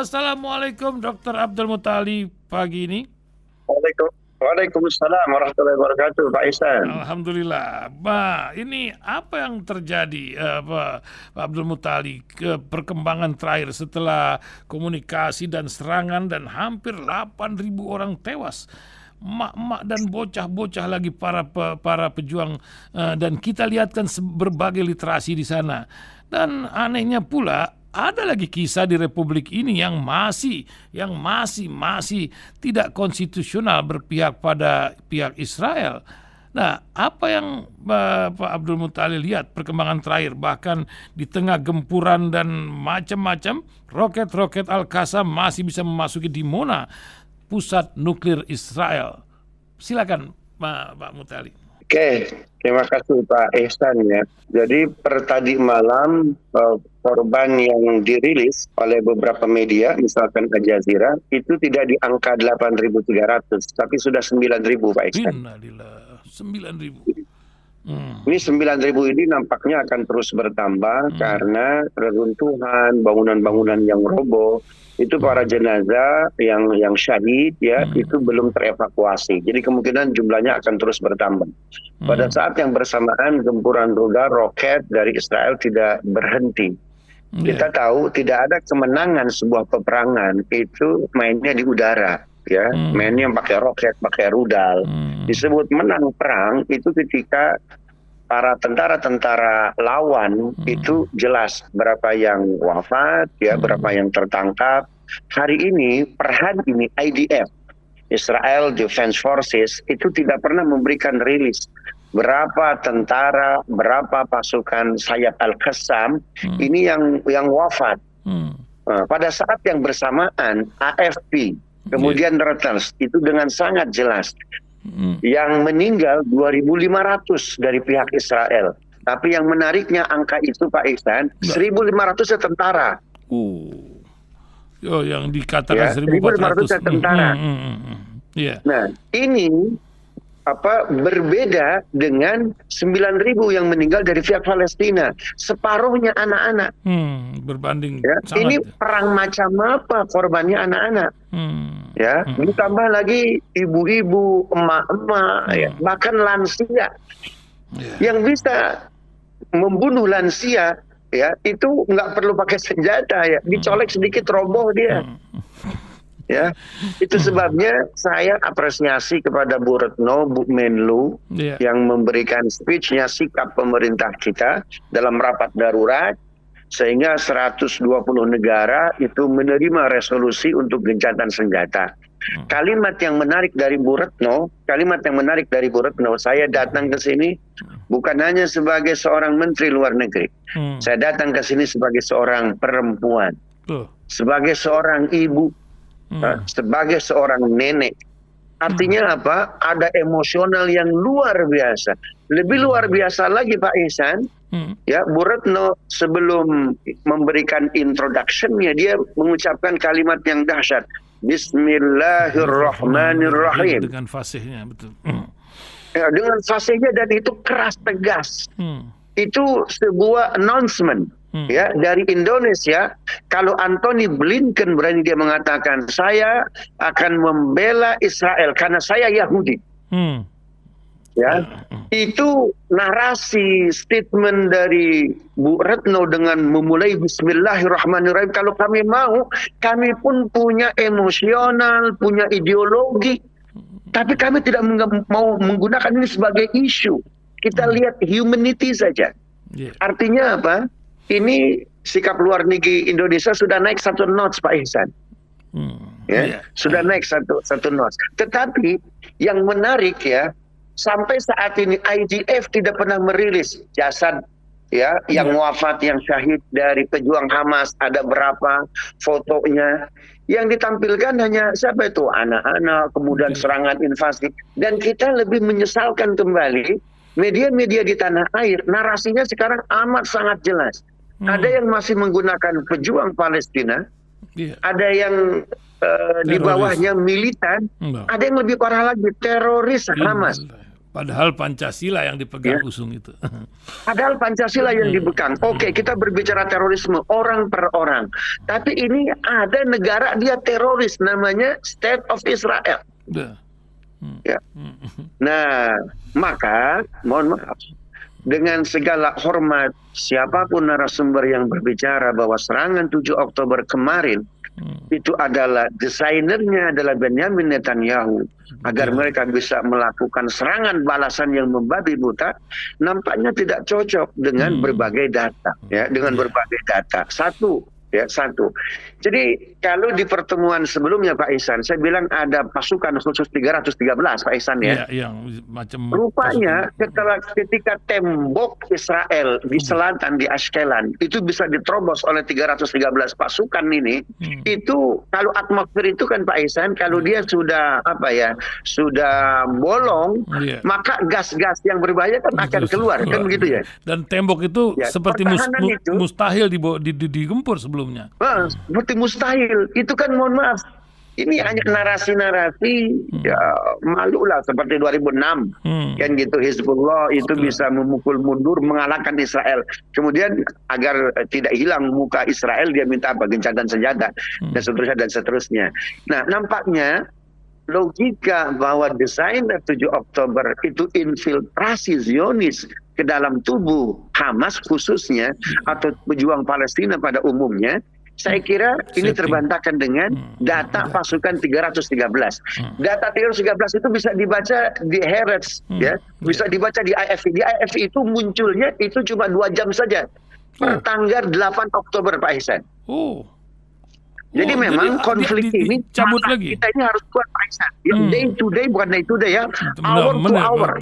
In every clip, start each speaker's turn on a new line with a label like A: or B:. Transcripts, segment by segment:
A: Assalamualaikum Dr. Abdul Muthalib pagi ini.
B: Waalaikumsalam warahmatullahi wabarakatuh, Pak Ihsan.
A: Alhamdulillah. Ini apa yang terjadi Pak Abdul Muthalib, perkembangan terakhir setelah komunikasi dan serangan dan hampir 8.000 orang tewas. Mak-mak dan bocah-bocah lagi para pejuang, dan kita lihat kan berbagai literasi di sana. Dan anehnya pula ada lagi kisah di Republik ini yang masih tidak konstitusional berpihak pada pihak Israel. Nah, apa yang Pak Abdul Muthalib lihat perkembangan terakhir, bahkan di tengah gempuran dan macam-macam, roket-roket Al-Qassam masih bisa memasuki Dimona, pusat nuklir Israel. Silakan Pak Muthalib.
B: Oke, terima kasih Pak Ihsan ya. Jadi per tadi malam korban yang dirilis oleh beberapa media, misalkan Al Jazeera, itu tidak di angka 8.300, tapi sudah 9.000 Pak Ihsan.
A: Innalillah, 9.000.
B: Ini 9.000 ini nampaknya akan terus bertambah karena reruntuhan, bangunan-bangunan yang roboh, itu para jenazah yang syahid ya itu belum terevakuasi. Jadi kemungkinan jumlahnya akan terus bertambah. Pada saat yang bersamaan gempuran rudal roket dari Israel tidak berhenti. Kita tahu tidak ada kemenangan sebuah peperangan itu mainnya di udara. Ya, mainnya pakai roket, pakai rudal. Disebut menang perang itu ketika para tentara-tentara lawan itu jelas berapa yang wafat, ya, berapa yang tertangkap. Hari ini, per hari ini IDF, Israel Defense Forces, itu tidak pernah memberikan rilis berapa tentara, berapa pasukan sayap Al-Qassam ini yang wafat. Pada saat yang bersamaan AFP kemudian Reuters itu dengan sangat jelas yang meninggal 2.500 dari pihak Israel. Tapi yang menariknya angka itu Pak Ihsan, 1.500 tentara.
A: Yang dikatakan ya, 1.400
B: tentara. Nah, ini berbeda dengan 9.000 yang meninggal dari pihak Palestina, separuhnya anak-anak.
A: Berbanding
B: ya, ini perang macam apa korbannya anak-anak? Ya, ditambah lagi ibu-ibu, emak-emak, ya, bahkan lansia. Yang bisa membunuh lansia ya itu nggak perlu pakai senjata ya, dicolek sedikit roboh dia. Ya, itu sebabnya saya apresiasi kepada Bu Retno, Bu Menlu yang memberikan speech-nya sikap pemerintah kita dalam rapat darurat sehingga 120 negara itu menerima resolusi untuk gencatan senjata. Kalimat yang menarik dari Bu Retno, saya datang ke sini bukan hanya sebagai seorang menteri luar negeri. Saya datang ke sini sebagai seorang perempuan, sebagai seorang ibu, sebagai seorang nenek. Artinya apa? Ada emosional yang luar biasa. Lebih luar biasa lagi Pak Ihsan, ya, Bu Retno sebelum memberikan introduction-nya dia mengucapkan kalimat yang dahsyat. Bismillahirrahmanirrahim.
A: Dengan fasihnya, betul.
B: Ya, dengan fasihnya dan itu keras tegas. Itu sebuah announcement. Ya, dari Indonesia, kalau Anthony Blinken berani dia mengatakan saya akan membela Israel karena saya Yahudi. Ya, itu narasi statement dari Bu Retno dengan memulai Bismillahirrahmanirrahim. Kalau kami mau, kami pun punya emosional, punya ideologi, tapi kami tidak mau menggunakan ini sebagai isu. Kita lihat humanity saja. Artinya apa? Ini sikap luar negeri Indonesia sudah naik satu notch Pak Ihsan. Sudah naik satu notch. Tetapi yang menarik ya, sampai saat ini IDF tidak pernah merilis jasad ya yang wafat, yang syahid dari pejuang Hamas, ada berapa fotonya. Yang ditampilkan hanya siapa itu? Anak-anak, kemudian serangan invasi. Dan kita lebih menyesalkan kembali media-media di tanah air, narasinya sekarang amat sangat jelas. Ada yang masih menggunakan pejuang Palestina, ada yang di bawahnya militan, ada yang lebih parah lagi, teroris Hamas.
A: Padahal Pancasila yang dipegang usung itu.
B: Padahal Pancasila yang dipegang. Oke, kita berbicara terorisme orang per orang. Tapi ini ada negara dia teroris, namanya State of Israel. Ya. Nah, maka mohon maaf, dengan segala hormat siapapun narasumber yang berbicara bahwa serangan 7 Oktober kemarin itu adalah desainernya adalah Benjamin Netanyahu agar mereka bisa melakukan serangan balasan yang membabi buta, nampaknya tidak cocok dengan berbagai data, ya, dengan berbagai data. Satu. Jadi kalau di pertemuan sebelumnya Pak Ihsan, saya bilang ada pasukan khusus 313 Pak Ihsan ya.
A: Yang macam
B: rupanya ketika tembok Israel di selatan di Ashkelon itu bisa diterobos oleh 313 pasukan ini, itu kalau atmosfer itu kan Pak Ihsan, kalau dia sudah sudah bolong, maka gas-gas yang berbahaya kan akan keluar, kan begitu ya.
A: Dan tembok itu seperti mustahil digempur sebelumnya.
B: Seperti mustahil. Itu kan mohon maaf, ini hanya narasi-narasi ya, malulah seperti 2006 kan gitu, Hizbullah itu bisa memukul mundur mengalahkan Israel, kemudian agar tidak hilang muka Israel dia minta apa, gencatan senjata dan seterusnya. Nah, nampaknya logika bahwa desain 7 Oktober itu infiltrasi Zionis ke dalam tubuh Hamas khususnya atau pejuang Palestina pada umumnya, saya kira ini terbantahkan dengan data pasukan 313. Data 313 itu bisa dibaca di Haaretz, ya, bisa dibaca di AFP. Di AFP itu munculnya itu cuma 2 jam saja per tanggal 8 Oktober Pak Ihsan. Jadi memang konflik ini
A: cabut lagi.
B: Kita ini harus kuat Pak Ihsan. Day to day, bukan day to day ya, hour to hour,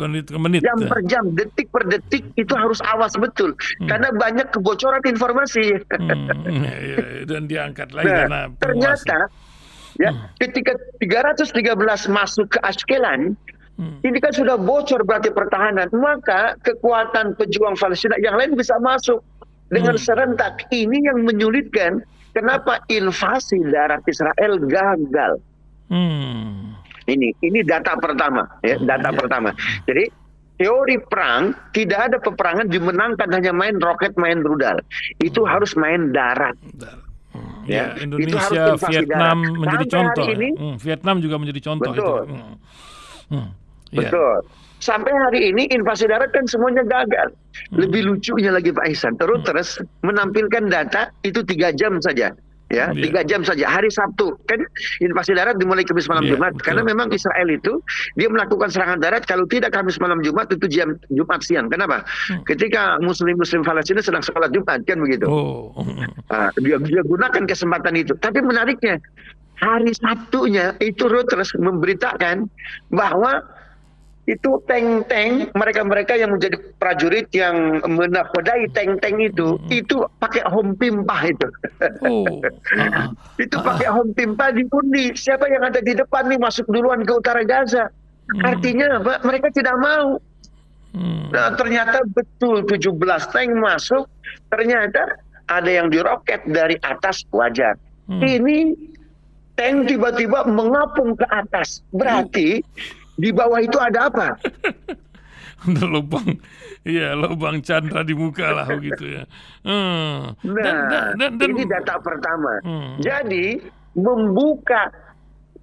B: jam per jam, detik per detik itu harus awas betul. Karena banyak kebocoran informasi.
A: Dan diangkat lagi karena
B: ternyata ya, ketika 313 masuk ke Ashkelon, ini kan sudah bocor berarti pertahanan, maka kekuatan pejuang Palestina yang lain bisa masuk dengan serentak. Ini yang menyulitkan kenapa invasi darat Israel gagal. Ini data pertama, ya, pertama. Jadi teori perang tidak ada peperangan dimenangkan hanya main roket, main rudal. Itu harus main darat.
A: Ya, Indonesia, Vietnam darat. Menjadi contoh. Vietnam juga menjadi contoh.
B: Betul. Betul. Sampai hari ini invasi darat kan semuanya gagal. Lebih lucunya lagi Pak Ihsan, terus menampilkan data itu 3 jam saja. Ya, 3 jam saja. Hari Sabtu kan invasi darat dimulai Kamis malam Jumat. Betul. Karena memang Israel itu dia melakukan serangan darat kalau tidak Kamis malam Jumat itu jam Jumat siang. Kenapa? Ketika Muslim Palestina sedang sholat Jumat kan begitu. Dia gunakan kesempatan itu. Tapi menariknya hari Sabtunya itu Reuters memberitakan bahwa itu tank-tank mereka yang menjadi prajurit yang menakodai tank-tank itu pakai hom pimpah itu. Itu pakai hom pimpah diundi. Siapa yang ada di depan nih masuk duluan ke utara Gaza. Artinya apa? Mereka tidak mau. Nah, ternyata betul 17 tank masuk. Ternyata ada yang diroket dari atas wajar. Ini tank tiba-tiba mengapung ke atas. Berarti di bawah itu ada apa?
A: Ada lubang Chandra di muka lah begitu ya.
B: Ini data pertama. Jadi membuka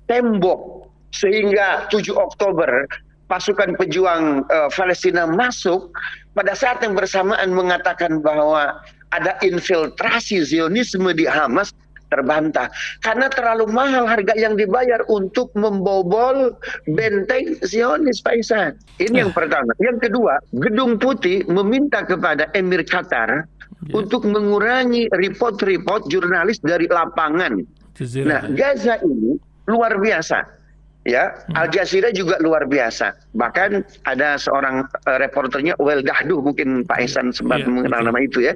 B: tembok sehingga 7 Oktober pasukan pejuang Palestina masuk pada saat yang bersamaan mengatakan bahwa ada infiltrasi Zionisme di Hamas, terbantah karena terlalu mahal harga yang dibayar untuk membobol benteng Zionis Pak Ihsan. Ini yang pertama. Yang kedua, Gedung Putih meminta kepada Emir Qatar untuk mengurangi report-report jurnalis dari lapangan. Nah, Gaza ini luar biasa. Ya, Al Jazeera juga luar biasa. Bahkan ada seorang reporternya Wael Dahduh, mungkin Pak Ihsan sempat mengenal nama itu ya.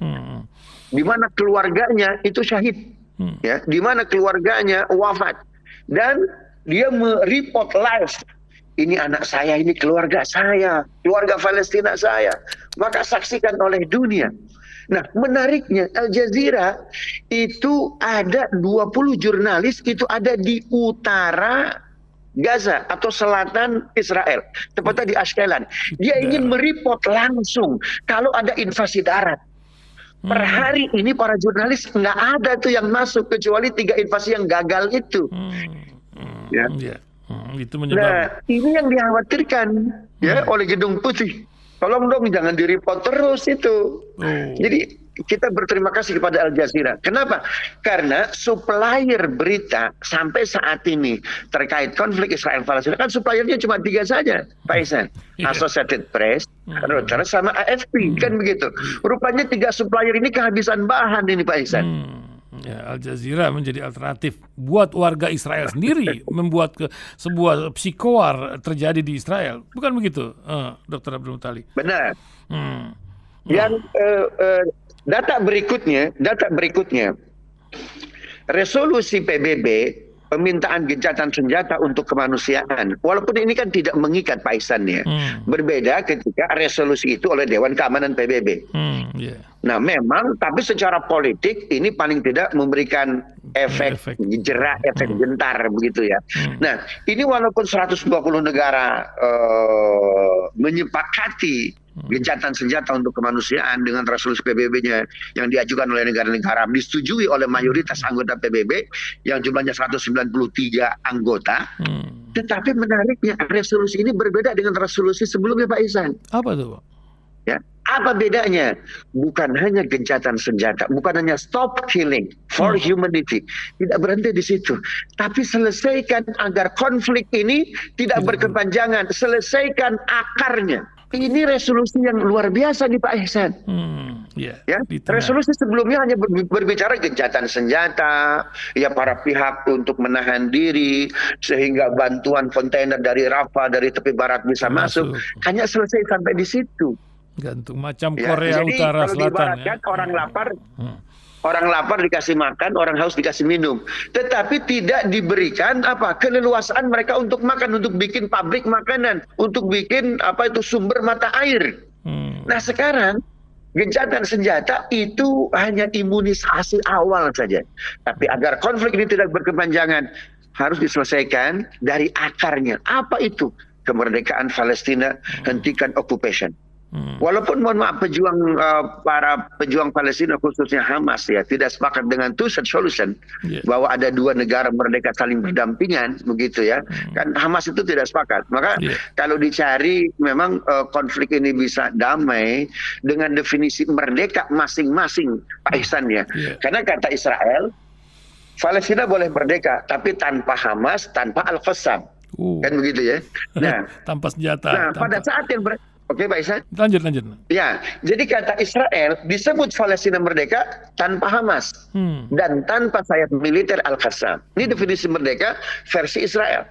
B: Di mana keluarganya itu syahid. Ya, di mana keluarganya wafat dan dia mereport live, ini anak saya, ini keluarga saya, keluarga Palestina saya, maka saksikan oleh dunia. Nah, menariknya Al Jazeera itu ada 20 jurnalis itu ada di utara Gaza atau selatan Israel, tepatnya di Ashkelon. Dia ingin mereport langsung kalau ada invasi darat. Per hari ini para jurnalis nggak ada tuh yang masuk kecuali 3 invasi yang gagal itu. Ya.
A: Itu menyebabkan.
B: Nah, ini yang dikhawatirkan ya oleh Gedung Putih. Tolong dong jangan direport terus itu. Jadi kita berterima kasih kepada Al Jazeera. Kenapa? Karena supplier berita sampai saat ini terkait konflik Israel-Palestina kan suppliernya cuma 3 saja, Pak Ihsan. Associated Press, Reuters, sama AFP, kan begitu. Rupanya 3 supplier ini kehabisan bahan ini, Pak Ihsan.
A: Ya, Al Jazeera menjadi alternatif buat warga Israel sendiri membuat sebuah psikoar terjadi di Israel. Bukan begitu, Dr. Abdul Mutali?
B: Benar. Yang data berikutnya, resolusi PBB, permintaan gencatan senjata untuk kemanusiaan, walaupun ini kan tidak mengikat Pak Ihsan ya, berbeda ketika resolusi itu oleh Dewan Keamanan PBB. Nah memang, tapi secara politik ini paling tidak memberikan efek jerak, efek gentar begitu ya. Nah ini walaupun 120 negara menyepakati gencatan senjata untuk kemanusiaan dengan resolusi PBB-nya yang diajukan oleh negara-negara, disetujui oleh mayoritas anggota PBB yang jumlahnya 193 anggota. Tetapi menariknya resolusi ini berbeda dengan resolusi sebelumnya, Pak Ihsan.
A: Apa itu, Pak?
B: Ya, apa bedanya? Bukan hanya gencatan senjata, bukan hanya stop killing for humanity, tidak berhenti di situ, tapi selesaikan agar konflik ini tidak berkepanjangan, selesaikan akarnya. Ini resolusi yang luar biasa nih Pak Ihsan. Ya, resolusi sebelumnya hanya berbicara gencatan senjata, ya para pihak untuk menahan diri sehingga bantuan kontainer dari Rafah dari tepi barat bisa masuk. Hanya selesai sampai di situ.
A: Gantung macam Korea Utara Selatan.
B: Jadi kalau orang lapar dikasih makan, orang haus dikasih minum. Tetapi tidak diberikan keleluasaan mereka untuk makan, untuk bikin pabrik makanan, untuk bikin sumber mata air. Nah sekarang gencatan senjata itu hanya imunisasi awal saja. Tapi agar konflik ini tidak berkepanjangan, harus diselesaikan dari akarnya. Apa itu? Kemerdekaan Palestina, hentikan occupation. Walaupun mohon maaf para pejuang Palestina khususnya Hamas ya tidak sepakat dengan two-state solution, bahwa ada 2 negara merdeka saling berdampingan begitu ya, kan Hamas itu tidak sepakat. Maka kalau dicari memang konflik ini bisa damai dengan definisi merdeka masing-masing, Pak Ihsan ya. Karena kata Israel, Palestina boleh merdeka tapi tanpa Hamas, tanpa Al-Qassam. Kan begitu ya. Nah,
A: tanpa senjata.
B: Nah, pada saat yang Oke, Pak Ihsan.
A: Lanjut.
B: Ya, jadi kata Israel disebut Palestina merdeka tanpa Hamas dan tanpa sayap militer Al-Qassam. Ini definisi merdeka versi Israel.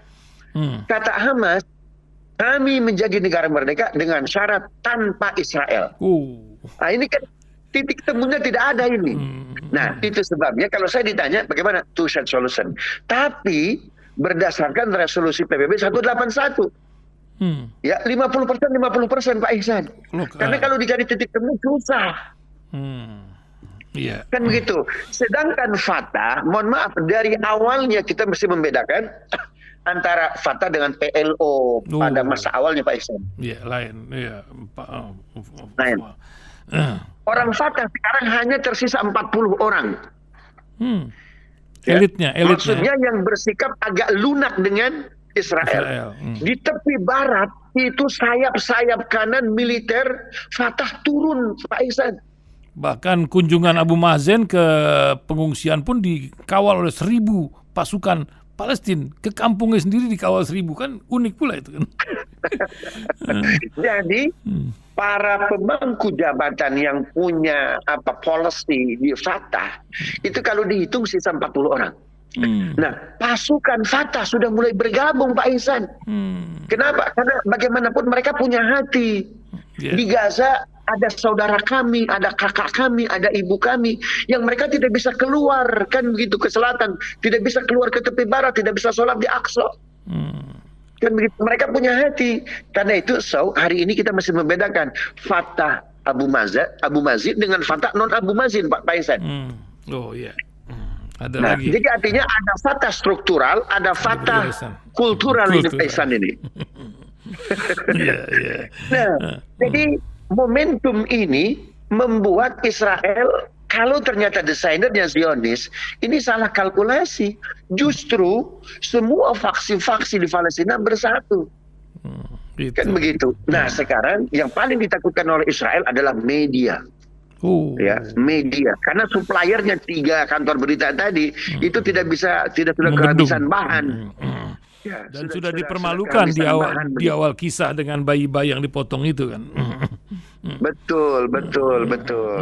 B: Kata Hamas, kami menjadi negara merdeka dengan syarat tanpa Israel. Nah, ini kan titik temunya tidak ada ini. Nah, itu sebabnya kalau saya ditanya bagaimana two-state solution. Tapi berdasarkan resolusi PBB 181. Ya 50% Pak Ihsan. Karena kalau dicari titik temu susah. Kan begitu. Sedangkan Fatah, mohon maaf, dari awalnya kita mesti membedakan antara Fatah dengan PLO pada masa awalnya Pak Ihsan.
A: Lain.
B: Lain. Orang Fatah sekarang hanya tersisa 40 orang.
A: Elitnya.
B: Maksudnya yang bersikap agak lunak dengan Israel. Di tepi barat itu sayap-sayap kanan militer Fatah turun, Pak Ihsan.
A: Bahkan kunjungan Abu Mazen ke pengungsian pun dikawal oleh 1.000 pasukan Palestina. Ke kampungnya sendiri dikawal 1.000, kan unik pula itu kan.
B: Jadi para pemangku jabatan yang punya policy di Fatah itu kalau dihitung sisa 40 orang. Nah, pasukan Fatah sudah mulai bergabung, Pak Ihsan. Kenapa? Karena bagaimanapun mereka punya hati. Di Gaza ada saudara kami, ada kakak kami, ada ibu kami yang mereka tidak bisa keluar kan begitu ke selatan, tidak bisa keluar ke tepi barat, tidak bisa sholat di Aqsa. Kan begitu, mereka punya hati. Karena itu hari ini kita masih membedakan Fatah Abu Mazid dengan Fatah non Abu Mazid, Pak Ihsan.
A: Ada
B: Nah,
A: lagi.
B: jadi artinya ada fakta struktural, ada fakta kultural ini Pak Ihsan ini. Nah, jadi momentum ini membuat Israel, kalau ternyata desainernya Zionis, ini salah kalkulasi. Justru semua faksi-faksi di Palestina bersatu. Kan begitu. Nah, sekarang yang paling ditakutkan oleh Israel adalah media. Ya, media, karena suppliernya 3 kantor berita tadi itu tidak kehabisan bahan.
A: Ya, dan sudah dipermalukan di awal kisah dengan bayi-bayi yang dipotong itu kan.
B: Betul.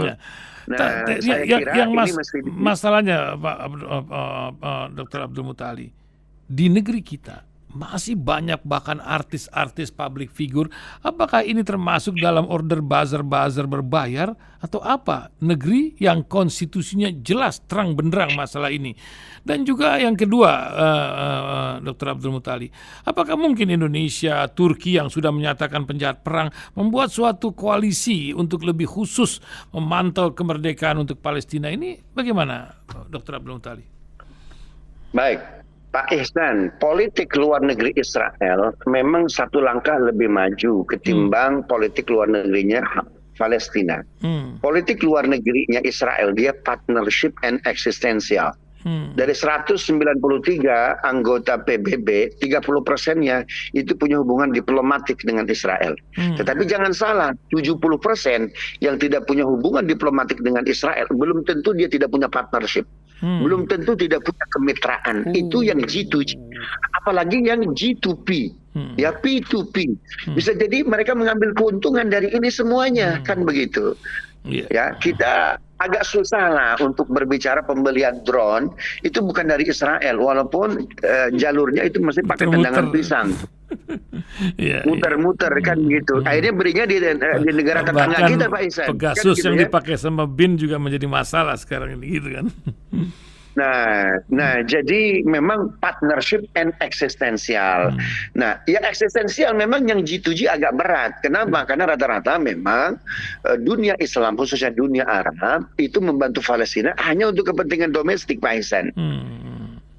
A: Ya.
B: Nah, saya kira
A: yang masalahnya Pak Dr. Abdul Mutali, di negeri kita masih banyak bahkan artis-artis public figure. Apakah ini termasuk dalam order buzzer-buzzer berbayar atau apa? Negeri yang konstitusinya jelas terang benderang masalah ini. Dan juga yang kedua, Dr. Abdul Mutali, apakah mungkin Indonesia, Turki yang sudah menyatakan penjahat perang membuat suatu koalisi untuk lebih khusus memantau kemerdekaan untuk Palestina ini? Bagaimana, Dr. Abdul Mutali?
B: Baik. Pak Ihsan, politik luar negeri Israel memang satu langkah lebih maju ketimbang politik luar negerinya Palestina. Politik luar negerinya Israel, dia partnership and existential. Dari 193 anggota PBB, 30%-nya itu punya hubungan diplomatik dengan Israel. Tetapi jangan salah, 70% yang tidak punya hubungan diplomatik dengan Israel, belum tentu dia tidak punya partnership. Belum tentu tidak punya kemitraan. Itu yang G2G. Apalagi yang G2P. Ya, P2P. Bisa jadi mereka mengambil keuntungan dari ini semuanya. Kan begitu. Ya, kita agak susah lah untuk berbicara pembelian drone. Itu bukan dari Israel. Walaupun jalurnya itu masih pakai tendangan pisang. Muter-muter kan gitu. Akhirnya berinya di negara tetangga kita, Pak Ihsan.
A: Pegasus
B: kan gitu,
A: yang dipakai sama BIN juga menjadi masalah sekarang ini gitu kan.
B: Nah, jadi memang partnership and eksistensial. Nah, yang eksistensial memang yang G2G agak berat. Kenapa? Karena rata-rata memang dunia Islam, khususnya dunia Arab, itu membantu Palestina hanya untuk kepentingan domestik, Pak Ihsan.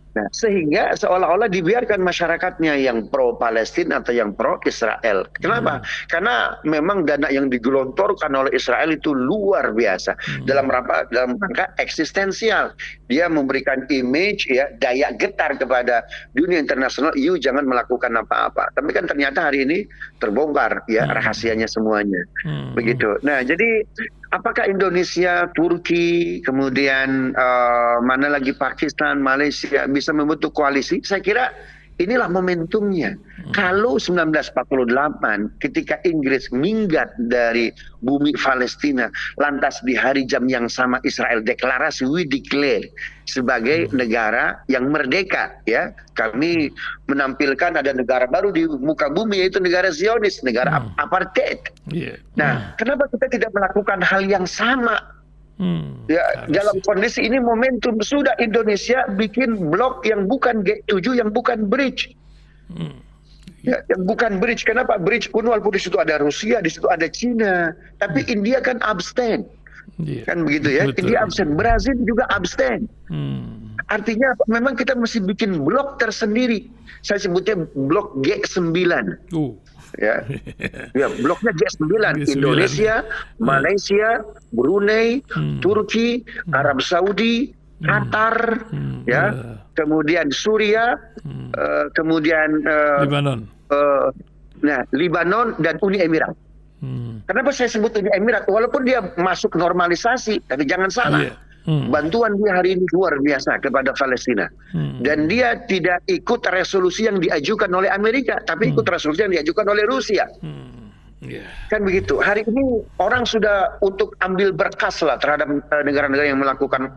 B: Nah, sehingga seolah-olah dibiarkan masyarakatnya yang pro Palestina atau yang pro Israel. Kenapa? Karena memang dana yang digelontorkan oleh Israel itu luar biasa dalam rangka eksistensial. Dia memberikan image, ya, daya getar kepada dunia internasional. You jangan melakukan apa-apa. Tapi kan ternyata hari ini terbongkar, ya, rahasianya semuanya. Begitu. Nah, jadi apakah Indonesia, Turki, kemudian mana lagi Pakistan, Malaysia bisa membentuk koalisi? Saya kira inilah momentumnya. Kalau 1948 ketika Inggris minggat dari bumi Palestina, lantas di hari jam yang sama Israel deklarasi, we declare sebagai negara yang merdeka, ya. Kami menampilkan ada negara baru di muka bumi, yaitu negara Zionis, negara apartheid. Nah, kenapa kita tidak melakukan hal yang sama? Ya, dalam kondisi ini momentum sudah Indonesia bikin blok yang bukan G7, yang bukan bridge. Ya, yang bukan bridge. Kenapa bridge pun walaupun di situ ada Rusia, di situ ada Cina, tapi India kan abstain. Kan begitu ya. India abstain, Brazil juga abstain. Artinya memang kita mesti bikin blok tersendiri. Saya sebutnya blok G9. Ya, bloknya G9, Indonesia, Malaysia, Brunei, Turki, Arab Saudi, Qatar, ya, kemudian Suria, kemudian Libanon dan Uni Emirat. Kenapa saya sebut Uni Emirat? Walaupun dia masuk normalisasi, tapi jangan salah. Bantuan dia hari ini luar biasa kepada Palestina. Dan dia tidak ikut resolusi yang diajukan oleh Amerika, tapi ikut resolusi yang diajukan oleh Rusia. Kan begitu. Hari ini orang sudah untuk ambil berkas lah terhadap negara-negara yang melakukan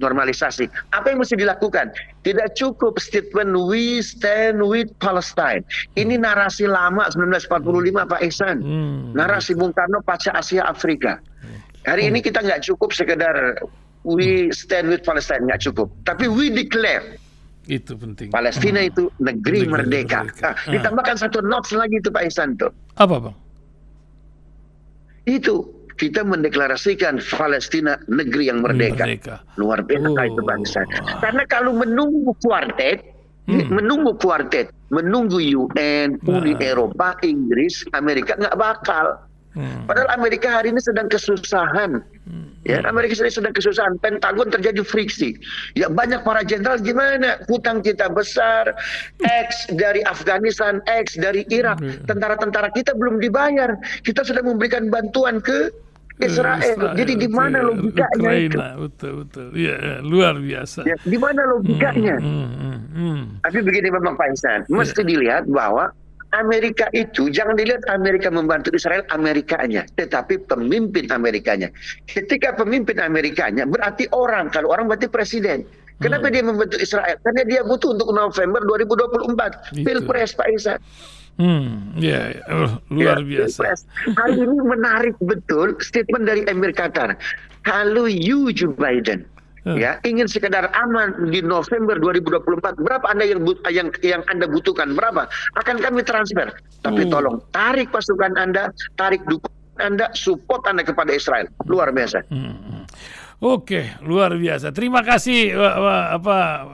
B: normalisasi. Apa yang mesti dilakukan? Tidak cukup statement we stand with Palestine. Ini narasi lama 1945, Pak Ihsan. Narasi Bung Karno pasca Asia Afrika. Hari ini kita nggak cukup sekedar we stand with Palestine, nggak cukup. Tapi we declare.
A: Itu penting.
B: Palestina itu negeri merdeka. Ditambahkan satu notes lagi itu Pak Ihsan tuh.
A: Apa, Bang?
B: Itu kita mendeklarasikan Palestina negeri yang merdeka. Luar biasa itu bangsa. Karena kalau menunggu kuartet, menunggu UN, Uni Eropa, Inggris, Amerika nggak bakal. Padahal Amerika hari ini sedang kesusahan. Ya, Amerika sedang kesusahan. Pentagon terjadi friksi. Ya, banyak para jenderal gimana? Hutang kita besar, X dari Afghanistan, X dari Irak. Tentara-tentara kita belum dibayar. Kita sudah memberikan bantuan ke Israel. Jadi di mana logikanya itu?
A: Betul. Ya, luar biasa.
B: Ya, di mana logikanya? Tapi begini memang Pak Ihsan, mesti dilihat bahwa Amerika itu, jangan dilihat Amerika membantu Israel, Amerikanya, tetapi pemimpin Amerikanya. Ketika pemimpin Amerikanya, berarti kalau orang berarti presiden. Kenapa dia membantu Israel? Karena dia butuh untuk November 2024, Pilpres Pak Ihsan.
A: Luar biasa.
B: Pilpres. Hari ini menarik betul statement dari Emir Qatar. Kalau Joe Biden ingin sekedar aman di November 2024, berapa Anda yang Anda butuhkan, berapa akan kami transfer, tapi tolong tarik pasukan Anda, tarik dukungan Anda, support Anda kepada Israel. Luar biasa.
A: Oke, luar biasa. Terima kasih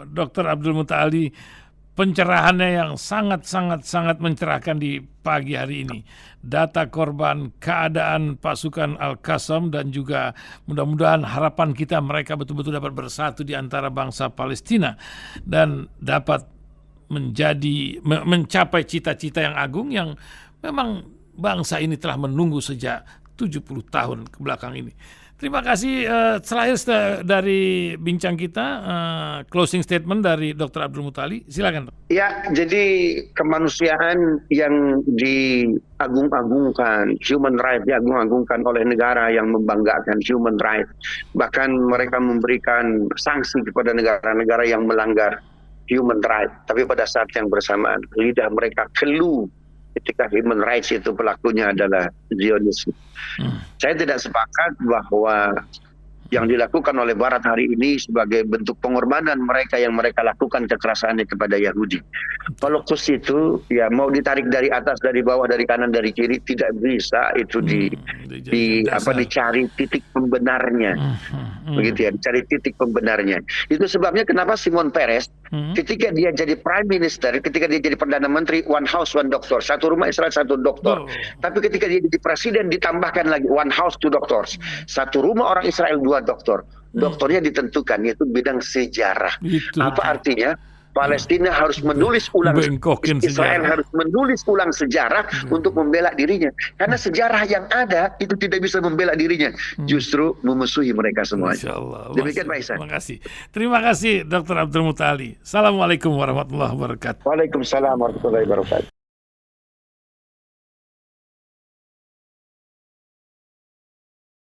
A: Dr. Abdul Mutali, pencerahannya yang sangat mencerahkan di pagi hari ini. Data korban, keadaan pasukan Al-Qassam, dan juga mudah-mudahan harapan kita mereka betul-betul dapat bersatu di antara bangsa Palestina dan dapat mencapai cita-cita yang agung yang memang bangsa ini telah menunggu sejak 70 tahun ke belakang ini. Terima kasih. Terakhir dari bincang kita, closing statement dari Dr. Abdul Mutali. Silakan.
B: Ya, jadi kemanusiaan yang diagung-agungkan, human rights diagung-agungkan oleh negara yang membanggakan human rights. Bahkan mereka memberikan sanksi kepada negara-negara yang melanggar human rights. Tapi pada saat yang bersamaan, lidah mereka keluh ketika human rights itu pelakunya adalah Zionisme. Saya tidak sepakat bahwa yang dilakukan oleh Barat hari ini sebagai bentuk pengorbanan mereka yang mereka lakukan kekerasannya kepada Yahudi. Kalau kus itu ya mau ditarik dari atas, dari bawah, dari kanan, dari kiri, tidak bisa itu dicari titik pembenarnya. Begitu ya, dicari titik pembenarnya. Itu sebabnya kenapa Shimon Peres ketika dia jadi prime minister, ketika dia jadi perdana menteri, one house one doctor, satu rumah Israel satu doktor. Tapi ketika dia jadi presiden ditambahkan lagi one house two doctors, satu rumah orang Israel dua doktor. Doktornya ditentukan, yaitu bidang sejarah. Apa artinya? Palestina harus menulis ulang, Israel harus menulis ulang sejarah untuk membela dirinya. Karena sejarah yang ada itu tidak bisa membela dirinya, justru memusuhi mereka semua. Demikian Pak Ihsan.
A: Terima kasih Dr. Abdul Mutali. Assalamualaikum warahmatullahi wabarakatuh.
B: Waalaikumsalam warahmatullahi wabarakatuh.